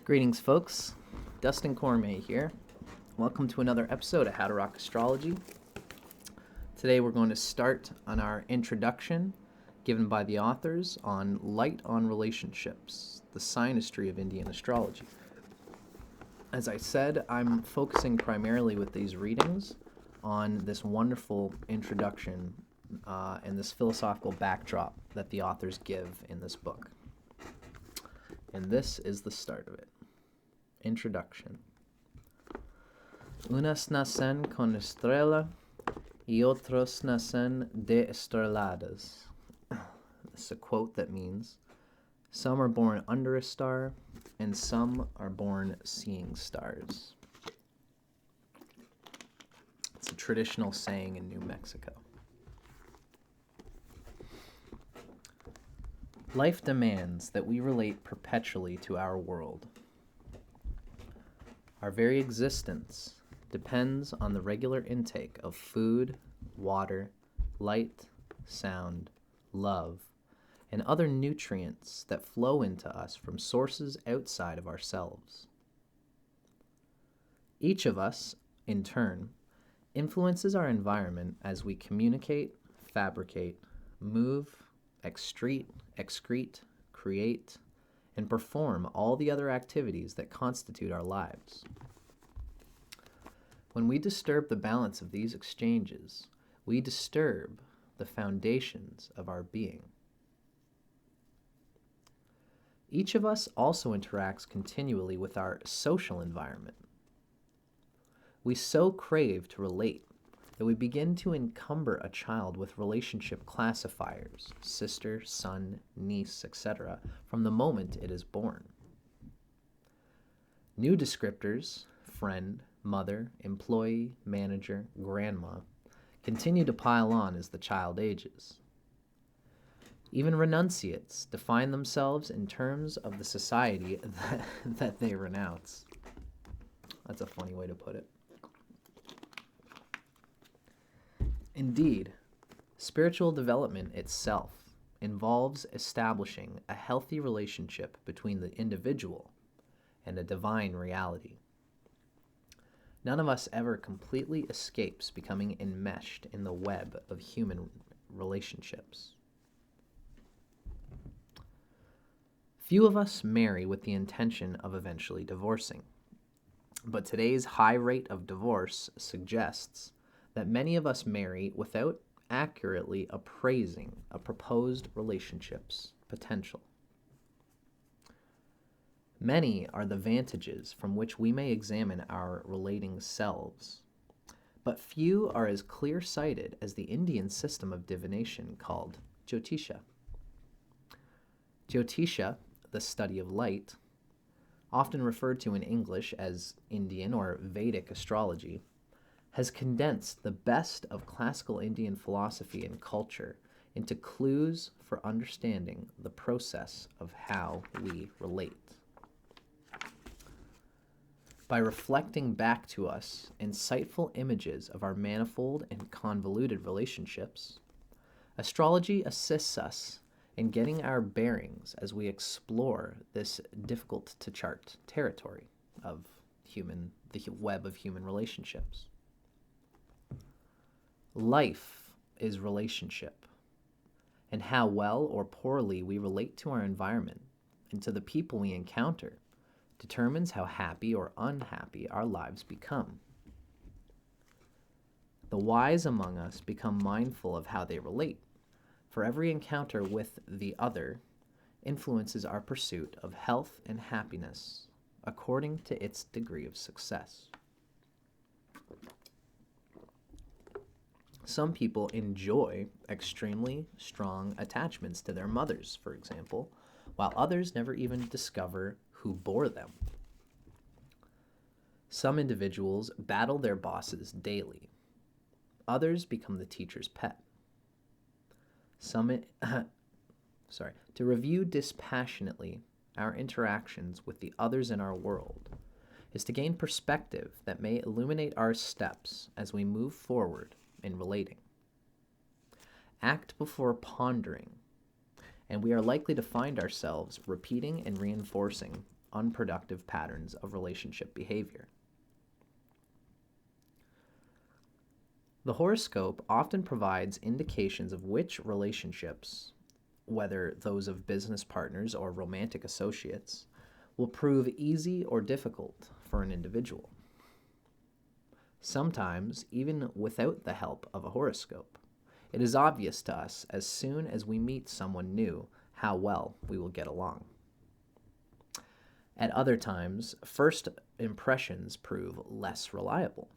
Greetings, folks. Dustin Cormier here. Welcome to another episode of How to Rock Astrology. Today we're going to start on our introduction given by the authors on Light on Relationships, the synastry of Indian astrology. As I said, I'm focusing primarily with these readings on this wonderful introduction and this philosophical backdrop that the authors give in this book. And this is the start of it. Introduction. Unas nacen con estrella y otros nacen de estreladas. This is a quote that means, some are born under a star and some are born seeing stars. It's a traditional saying in New Mexico. Life demands that we relate perpetually to our world. Our very existence depends on the regular intake of food, water, light, sound, love, and other nutrients that flow into us from sources outside of ourselves. Each of us, in turn, influences our environment as we communicate, fabricate, move, excrete, create, and perform all the other activities that constitute our lives. When we disturb the balance of these exchanges, we disturb the foundations of our being. Each of us also interacts continually with our social environment. We so crave to relate that we begin to encumber a child with relationship classifiers, sister, son, niece, etc., from the moment it is born. New descriptors, friend, mother, employee, manager, grandma, continue to pile on as the child ages. Even renunciates define themselves in terms of the society that they renounce. That's a funny way to put it. Indeed, spiritual development itself involves establishing a healthy relationship between the individual and a divine reality. None of us ever completely escapes becoming enmeshed in the web of human relationships. Few of us marry with the intention of eventually divorcing, but today's high rate of divorce suggests that many of us marry without accurately appraising a proposed relationship's potential. Many are the vantages from which we may examine our relating selves, but few are as clear-sighted as the Indian system of divination called Jyotisha. Jyotisha, the study of light, often referred to in English as Indian or Vedic astrology, has condensed the best of classical Indian philosophy and culture into clues for understanding the process of how we relate. By reflecting back to us insightful images of our manifold and convoluted relationships, astrology assists us in getting our bearings as we explore this difficult-to-chart territory of the web of human relationships. Life is relationship, and how well or poorly we relate to our environment and to the people we encounter determines how happy or unhappy our lives become. The wise among us become mindful of how they relate, for every encounter with the other influences our pursuit of health and happiness according to its degree of success. Some people enjoy extremely strong attachments to their mothers, for example, while others never even discover who bore them. Some individuals battle their bosses daily. Others become the teacher's pet. To review dispassionately our interactions with the others in our world is to gain perspective that may illuminate our steps as we move forward in relating. Act before pondering, and we are likely to find ourselves repeating and reinforcing unproductive patterns of relationship behavior. The horoscope often provides indications of which relationships, whether those of business partners or romantic associates, will prove easy or difficult for an individual. Sometimes, even without the help of a horoscope, it is obvious to us as soon as we meet someone new how well we will get along. At other times, first impressions prove less reliable.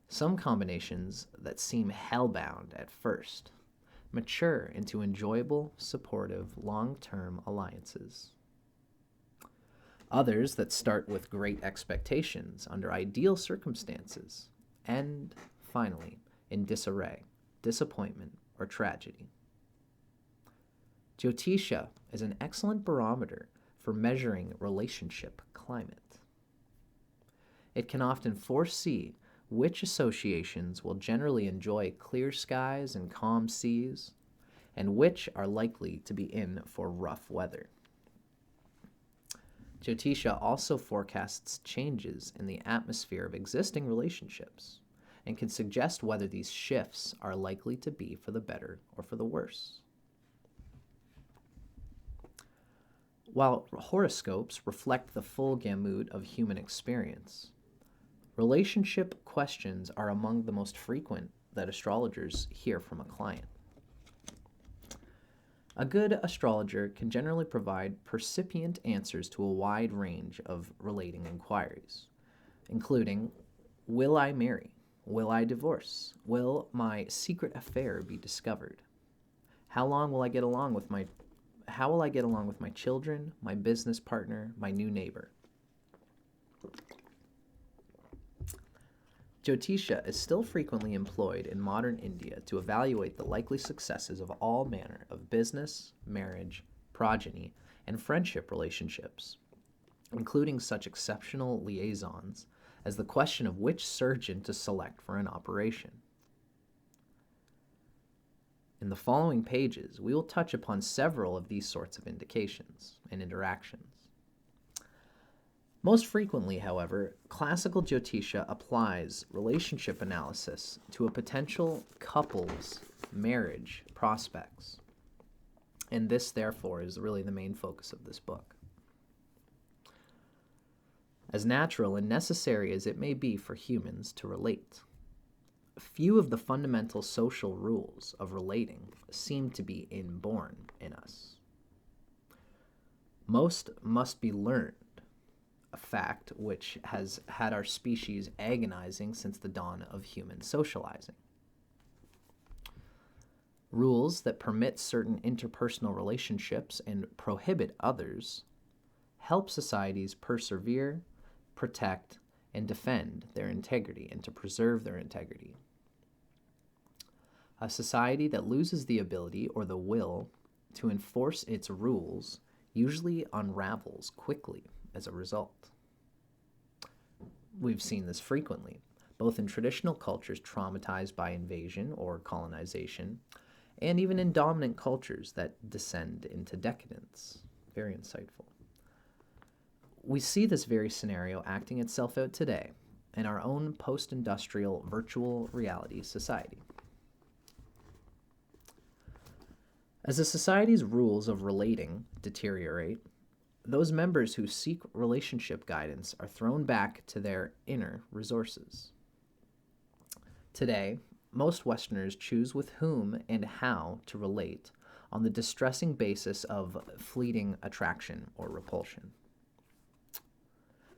Some combinations that seem hell-bound at first mature into enjoyable, supportive, long-term alliances. Others that start with great expectations under ideal circumstances end, finally, in disarray, disappointment, or tragedy. Jyotisha is an excellent barometer for measuring relationship climate. It can often foresee which associations will generally enjoy clear skies and calm seas, and which are likely to be in for rough weather. Jyotisha also forecasts changes in the atmosphere of existing relationships and can suggest whether these shifts are likely to be for the better or for the worse. While horoscopes reflect the full gamut of human experience, relationship questions are among the most frequent that astrologers hear from a client. A good astrologer can generally provide percipient answers to a wide range of relating inquiries, including, will I marry? Will I divorce? Will my secret affair be discovered? How will I get along with my children, my business partner, my new neighbor? Jyotisha is still frequently employed in modern India to evaluate the likely successes of all manner of business, marriage, progeny, and friendship relationships, including such exceptional liaisons as the question of which surgeon to select for an operation. In the following pages, we will touch upon several of these sorts of indications and interactions. Most frequently, however, classical Jyotisha applies relationship analysis to a potential couple's marriage prospects. And this, therefore, is really the main focus of this book. As natural and necessary as it may be for humans to relate, few of the fundamental social rules of relating seem to be inborn in us. Most must be learned, a fact which has had our species agonizing since the dawn of human socializing. Rules that permit certain interpersonal relationships and prohibit others help societies persevere, protect, and defend their integrity and to preserve their integrity. A society that loses the ability or the will to enforce its rules usually unravels quickly as a result. We've seen this frequently, both in traditional cultures traumatized by invasion or colonization, and even in dominant cultures that descend into decadence. Very insightful. We see this very scenario acting itself out today in our own post-industrial virtual reality society. As a society's rules of relating deteriorate, those members who seek relationship guidance are thrown back to their inner resources. Today, most Westerners choose with whom and how to relate on the distressing basis of fleeting attraction or repulsion.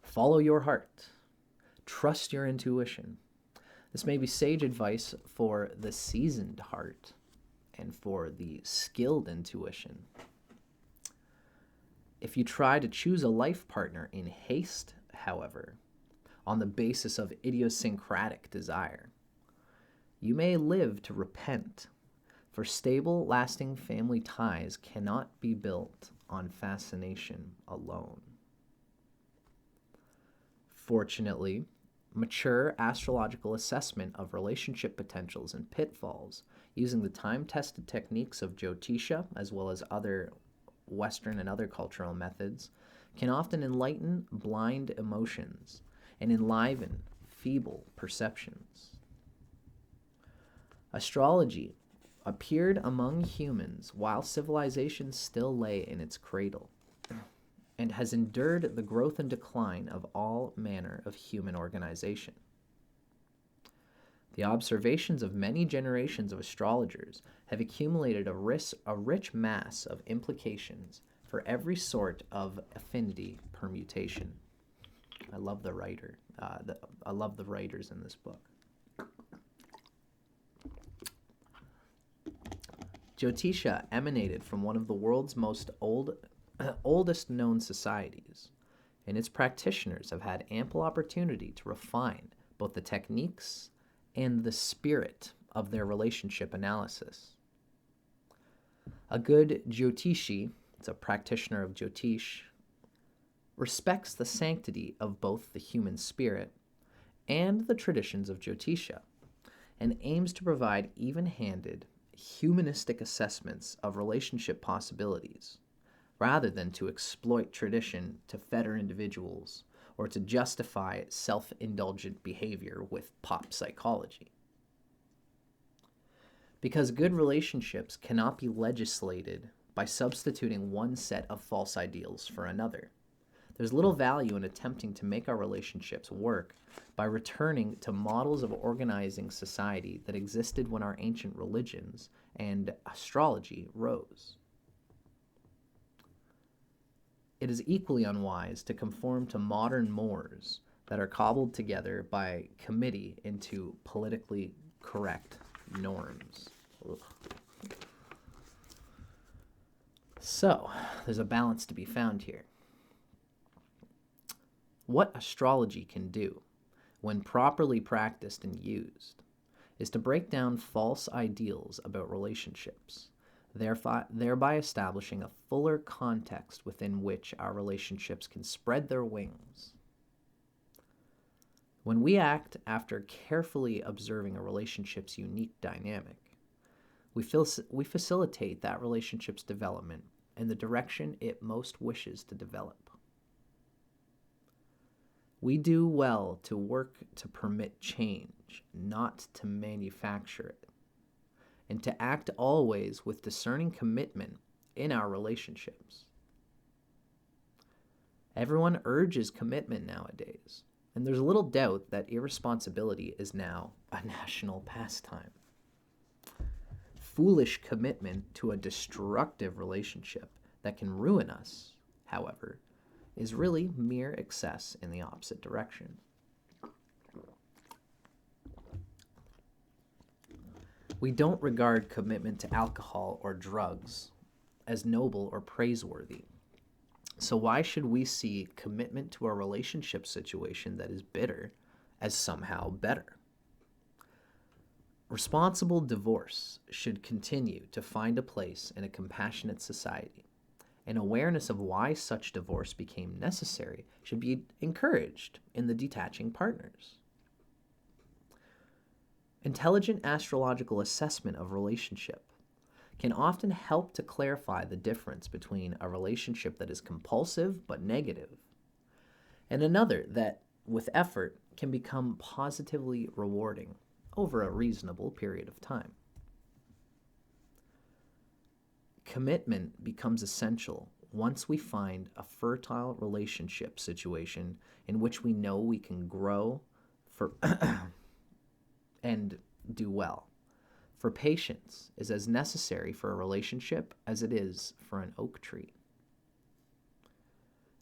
Follow your heart. Trust your intuition. This may be sage advice for the seasoned heart and for the skilled intuition. If you try to choose a life partner in haste, however, on the basis of idiosyncratic desire, you may live to repent, for stable, lasting family ties cannot be built on fascination alone. Fortunately, mature astrological assessment of relationship potentials and pitfalls using the time-tested techniques of Jyotisha as well as other Western and other cultural methods, can often enlighten blind emotions and enliven feeble perceptions. Astrology appeared among humans while civilization still lay in its cradle, and has endured the growth and decline of all manner of human organization. The observations of many generations of astrologers have accumulated a rich mass of implications for every sort of affinity permutation. I love the writer. I love the writers in this book. Jyotisha emanated from one of the world's most oldest known societies, and its practitioners have had ample opportunity to refine both the techniques and the spirit of their relationship analysis. A good Jyotishi, it's a practitioner of Jyotish, respects the sanctity of both the human spirit and the traditions of Jyotisha, and aims to provide even-handed, humanistic assessments of relationship possibilities, rather than to exploit tradition to fetter individuals or to justify self-indulgent behavior with pop psychology. Because good relationships cannot be legislated by substituting one set of false ideals for another, there's little value in attempting to make our relationships work by returning to models of organizing society that existed when our ancient religions and astrology rose. It is equally unwise to conform to modern mores that are cobbled together by committee into politically correct norms. Ugh. So, there's a balance to be found here. What astrology can do, when properly practiced and used, is to break down false ideals about relationships, thereby establishing a fuller context within which our relationships can spread their wings. When we act after carefully observing a relationship's unique dynamic, we facilitate that relationship's development in the direction it most wishes to develop. We do well to work to permit change, not to manufacture it, and to act always with discerning commitment in our relationships. Everyone urges commitment nowadays, and there's little doubt that irresponsibility is now a national pastime. Foolish commitment to a destructive relationship that can ruin us, however, is really mere excess in the opposite direction. We don't regard commitment to alcohol or drugs as noble or praiseworthy. So why should we see commitment to a relationship situation that is bitter as somehow better? Responsible divorce should continue to find a place in a compassionate society, and awareness of why such divorce became necessary should be encouraged in the detaching partners. Intelligent astrological assessment of relationship can often help to clarify the difference between a relationship that is compulsive but negative and another that, with effort, can become positively rewarding over a reasonable period of time. Commitment becomes essential once we find a fertile relationship situation in which we know we can grow and do well. For patience is as necessary for a relationship as it is for an oak tree.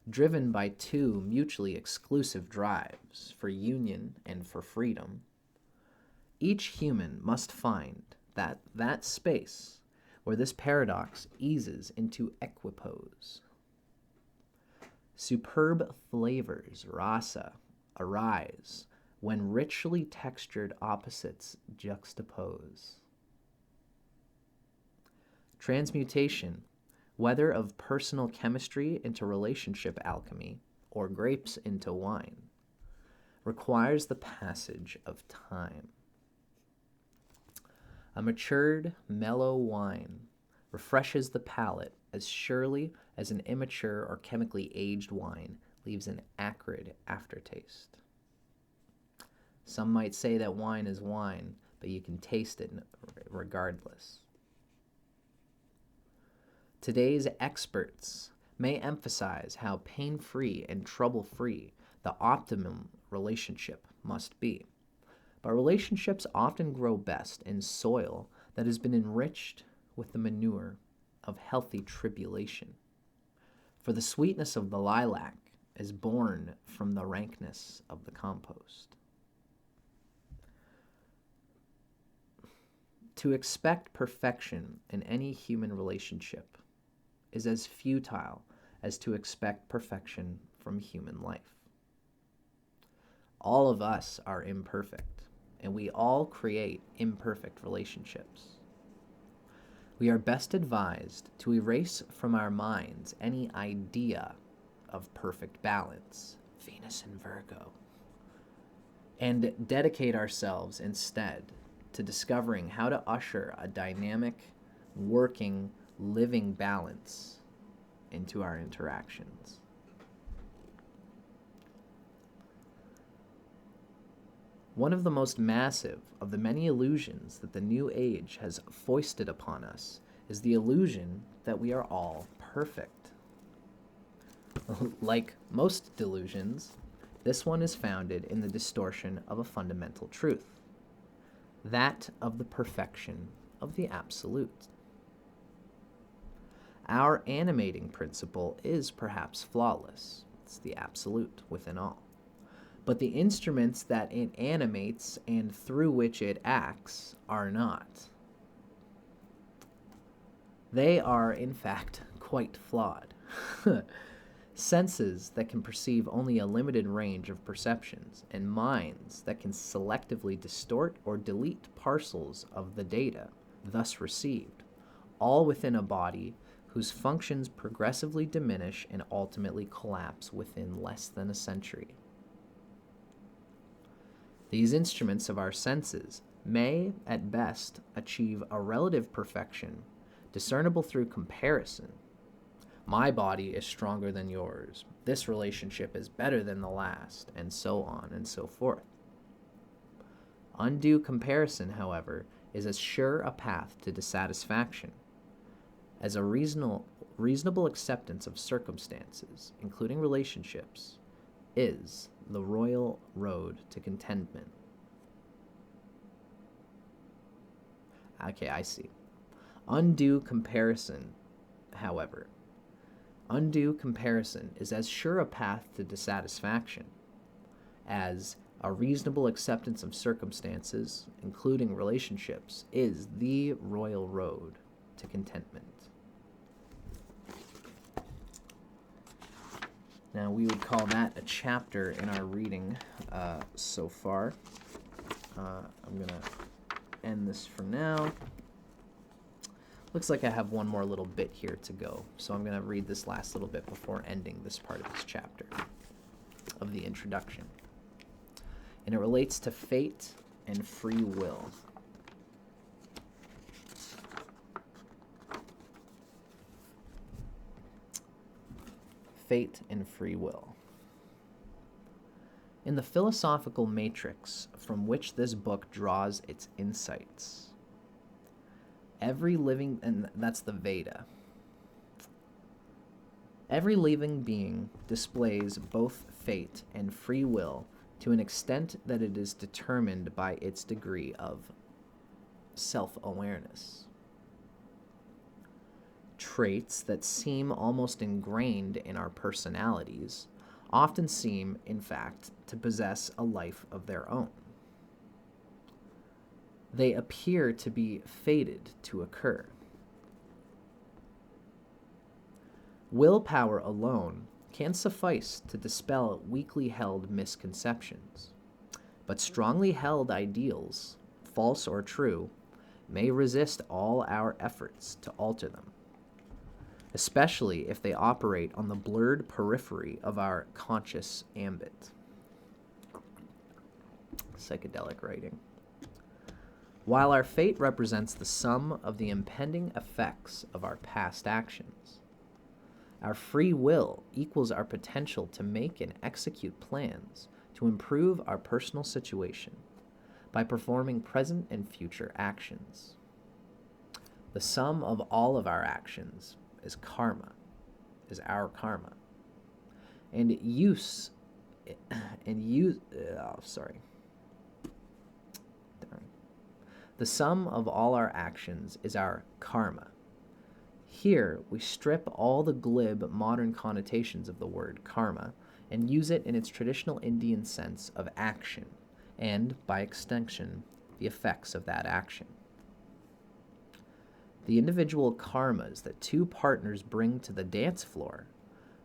Driven by two mutually exclusive drives for union and for freedom, each human must find that space where this paradox eases into equipoise. Superb flavors, rasa, arise when richly textured opposites juxtapose. Transmutation, whether of personal chemistry into relationship alchemy or grapes into wine, requires the passage of time. A matured, mellow wine refreshes the palate as surely as an immature or chemically aged wine leaves an acrid aftertaste. Some might say that wine is wine, but you can taste it regardless. Today's experts may emphasize how pain-free and trouble-free the optimum relationship must be. But relationships often grow best in soil that has been enriched with the manure of healthy tribulation. For the sweetness of the lilac is born from the rankness of the compost. To expect perfection in any human relationship is as futile as to expect perfection from human life. All of us are imperfect, and we all create imperfect relationships. We are best advised to erase from our minds any idea of perfect balance, Venus in Virgo, and dedicate ourselves instead to discovering how to usher a dynamic, working, living balance into our interactions. One of the most massive of the many illusions that the New Age has foisted upon us is the illusion that we are all perfect. Like most delusions, this one is founded in the distortion of a fundamental truth, that of the perfection of the absolute. Our animating principle is perhaps flawless. It's the absolute within all. But the instruments that it animates and through which it acts are not. They are, in fact, quite flawed. Senses that can perceive only a limited range of perceptions, and minds that can selectively distort or delete parcels of the data thus received, all within a body whose functions progressively diminish and ultimately collapse within less than a century. These instruments of our senses may, at best, achieve a relative perfection, discernible through comparison. My body is stronger than yours. This relationship is better than the last, and so on and so forth. Undue comparison, however, is as sure a path to dissatisfaction as a reasonable acceptance of circumstances, including relationships, is the royal road to contentment. Okay, I see. Undue comparison, however, is as sure a path to dissatisfaction as a reasonable acceptance of circumstances, including relationships, is the royal road to contentment. Now, we would call that a chapter in our reading so far. I'm going to end this for now. Looks like I have one more little bit here to go, so I'm going to read this last little bit before ending this part of this chapter of the introduction. And it relates to fate and free will. Fate and free will. In the philosophical matrix from which this book draws its insights, every living, and that's the Veda, every living being displays both fate and free will to an extent that it is determined by its degree of self-awareness. Traits that seem almost ingrained in our personalities often seem, in fact, to possess a life of their own. They appear to be fated to occur. Willpower alone can suffice to dispel weakly held misconceptions, but strongly held ideals, false or true, may resist all our efforts to alter them, especially if they operate on the blurred periphery of our conscious ambit. Psychedelic writing. While our fate represents the sum of the impending effects of our past actions, Our free will equals our potential to make and execute plans to improve our personal situation by performing present and future actions. The sum of all of our actions is karma, is our karma. The sum of all our actions is our karma. Here, we strip all the glib modern connotations of the word karma and use it in its traditional Indian sense of action, and, by extension, the effects of that action. The individual karmas that two partners bring to the dance floor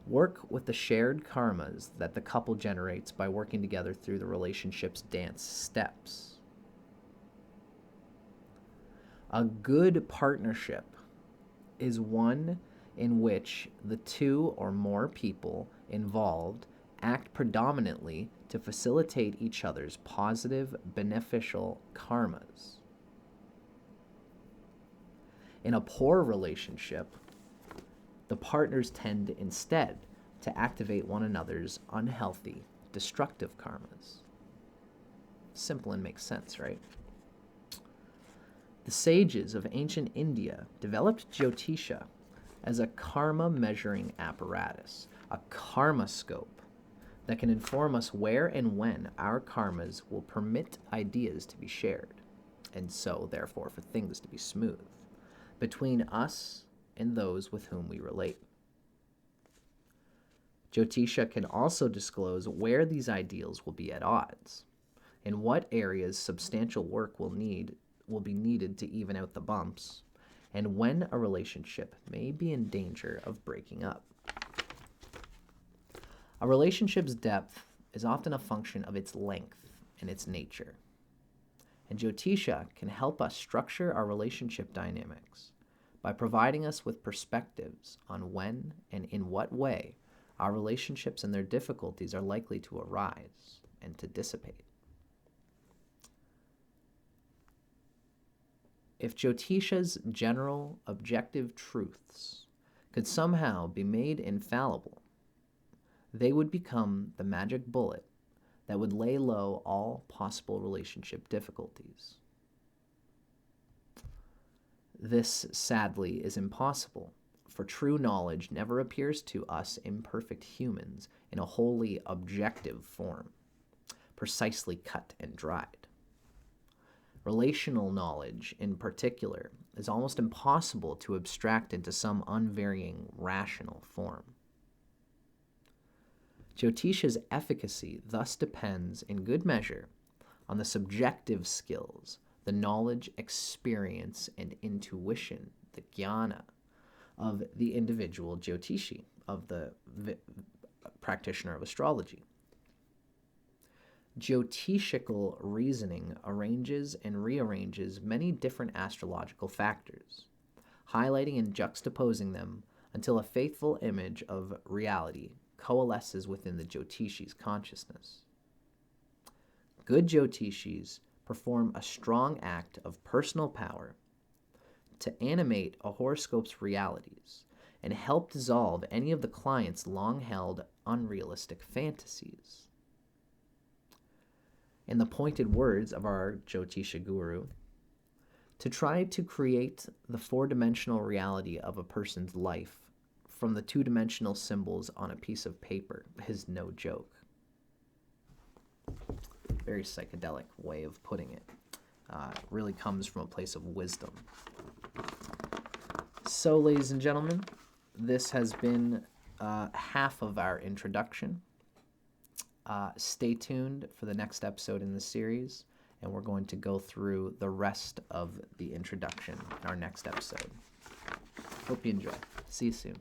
work with the shared karmas that the couple generates by working together through the relationship's dance steps. A good partnership is one in which the two or more people involved act predominantly to facilitate each other's positive, beneficial karmas. In a poor relationship, the partners tend instead to activate one another's unhealthy, destructive karmas. Simple and makes sense, right? The sages of ancient India developed Jyotisha as a karma measuring apparatus, a karma scope that can inform us where and when our karmas will permit ideas to be shared, and so, therefore, for things to be smooth, between us and those with whom we relate. Jyotisha can also disclose where these ideals will be at odds, in what areas substantial work will be needed to even out the bumps, and when a relationship may be in danger of breaking up. A relationship's depth is often a function of its length and its nature, and Jyotisha can help us structure our relationship dynamics by providing us with perspectives on when and in what way our relationships and their difficulties are likely to arise and to dissipate. If Jyotisha's general objective truths could somehow be made infallible, they would become the magic bullet that would lay low all possible relationship difficulties. This, sadly, is impossible, for true knowledge never appears to us imperfect humans in a wholly objective form, precisely cut and dried. Relational knowledge, in particular, is almost impossible to abstract into some unvarying rational form. Jyotisha's efficacy thus depends, in good measure, on the subjective skills, the knowledge, experience, and intuition, the jnana, of the individual Jyotishi, of the practitioner of astrology. Jyotishical reasoning arranges and rearranges many different astrological factors, highlighting and juxtaposing them until a faithful image of reality coalesces within the Jyotishi's consciousness. Good Jyotishis perform a strong act of personal power to animate a horoscope's realities and help dissolve any of the client's long-held unrealistic fantasies. In the pointed words of our Jyotisha guru, to try to create the four-dimensional reality of a person's life from the two-dimensional symbols on a piece of paper is no joke. Very psychedelic way of putting it. Really comes from a place of wisdom. So, ladies and gentlemen, this has been half of our introduction. Stay tuned for the next episode in the series, and we're going to go through the rest of the introduction in our next episode. Hope you enjoy. See you soon.